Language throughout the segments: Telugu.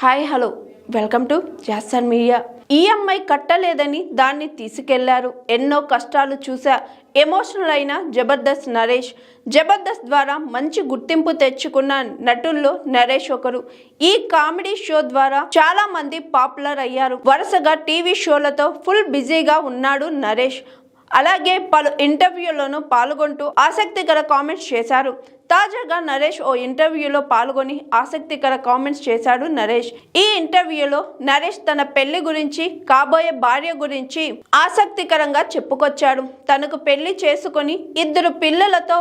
Hi hello welcome to Jason media. EMI కట్టలేదని దాన్ని తీసుకెళ్లారు. ఎన్నో కష్టాలు చూసా ఎమోషనల్ అయిన జబర్దస్త్ నరేష్. జబర్దస్త్ ద్వారా మంచి గుర్తింపు తెచ్చుకున్న నటుల్లో నరేష్ ఒకరు. ఈ కామెడీ షో ద్వారా చాలా మంది పాపులర్ అయ్యారు. వరుసగా టీవీ షోలతో ఫుల్ బిజీగా ఉన్నాడు నరేష్. అలాగే పలు ఇంటర్వ్యూలను పాల్గొంటూ ఆసక్తికర కామెంట్స్ చేశారు. తాజాగా నరేష్ ఓ ఇంటర్వ్యూలో పాల్గొని ఆసక్తికర కామెంట్స్ చేశాడు నరేష్. ఈ ఇంటర్వ్యూలో నరేష్ తన పెళ్లి గురించి, కాబోయే భార్య గురించి ఆసక్తికరంగా చెప్పుకొచ్చాడు. తనకు పెళ్లి చేసుకొని 2 పిల్లలతో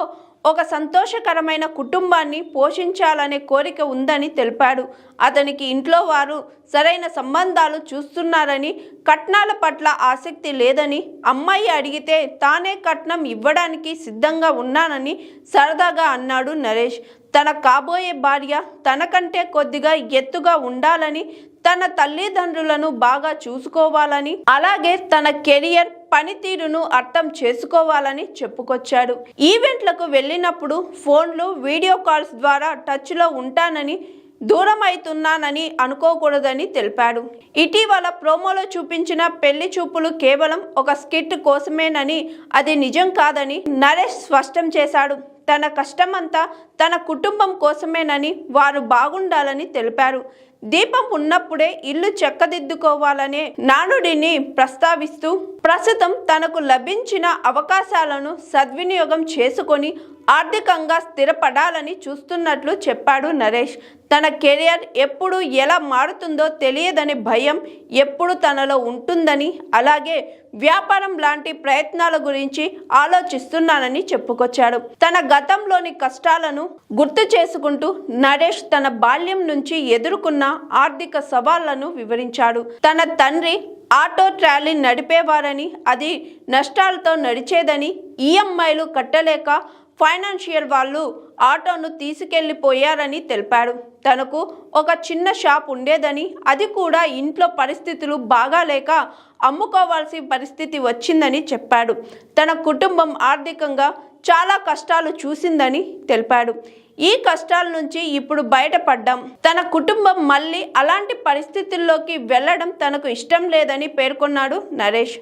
ఒక సంతోషకరమైన కుటుంబాన్ని పోషించాలనే కోరిక ఉందని తెలిపాడు. అతనికి ఇంట్లో వారు సరైన సంబంధాలు చూస్తున్నారని, కట్నాల పట్ల ఆసక్తి లేదని, అమ్మాయి అడిగితే తానే కట్నం ఇవ్వడానికి సిద్ధంగా ఉన్నానని సరదాగా అన్నాడు నరేష్. తన కాబోయే భార్య తనకంటే కొద్దిగా ఎత్తుగా ఉండాలని, తన తల్లిదండ్రులను బాగా చూసుకోవాలని, అలాగే తన కెరియర్ పనితీరును అర్థం చేసుకోవాలని చెప్పుకొచ్చాడు. ఈవెంట్లకు వెళ్ళినప్పుడు ఫోన్లు, వీడియో కాల్స్ ద్వారా టచ్లో ఉంటానని, దూరం అవుతున్నానని అనుకోకూడదని తెలిపాడు. ఇటీవల ప్రోమోలో చూపించిన పెళ్లి చూపులు కేవలం ఒక స్కిట్ కోసమేనని, అది నిజం కాదని నరేష్ స్పష్టం చేశాడు. తన కష్టమంతా తన కుటుంబం కోసమేనని, వారు బాగుండాలని తెలిపారు. దీపం ఉన్నప్పుడే ఇల్లు చక్కదిద్దుకోవాలనే నానుడిని ప్రస్తావిస్తూ ప్రస్తుతం తనకు లభించిన అవకాశాలను సద్వినియోగం చేసుకొని ఆర్థికంగా స్థిరపడాలని చూస్తున్నట్లు చెప్పాడు నరేష్. తన కెరియర్ ఎప్పుడు ఎలా మారుతుందో తెలియదనే భయం ఎప్పుడు తనలో ఉంటుందని, అలాగే వ్యాపారం లాంటి ప్రయత్నాల గురించి ఆలోచిస్తున్నానని చెప్పుకొచ్చాడు. తన గతంలోని కష్టాలను గుర్తు చేసుకుంటూ నరేష్ తన బాల్యం నుంచి ఎదుర్కొన్న ఆర్థిక సవాళ్లను వివరించాడు. తన తండ్రి ఆటో ట్రాలీ నడిపేవారని, అది నష్టాలతో నడిచేదని, ఈఎంఐలు కట్టలేక ఫైనాన్షియల్ వాళ్ళు ఆటోను తీసుకెళ్లిపోయారని తెలిపాడు. తనకు ఒక చిన్న షాప్ ఉండేదని, అది కూడా ఇంట్లో పరిస్థితులు బాగాలేక అమ్ముకోవాల్సిన పరిస్థితి వచ్చిందని చెప్పాడు. తన కుటుంబం ఆర్థికంగా చాలా కష్టాలు చూసిందని తెలిపాడు. ఈ కష్టాల నుంచి ఇప్పుడు బయటపడ్డాం. తన కుటుంబం మళ్ళీ అలాంటి పరిస్థితుల్లోకి వెళ్ళడం తనకు ఇష్టం లేదని పేర్కొన్నాడు నరేష్.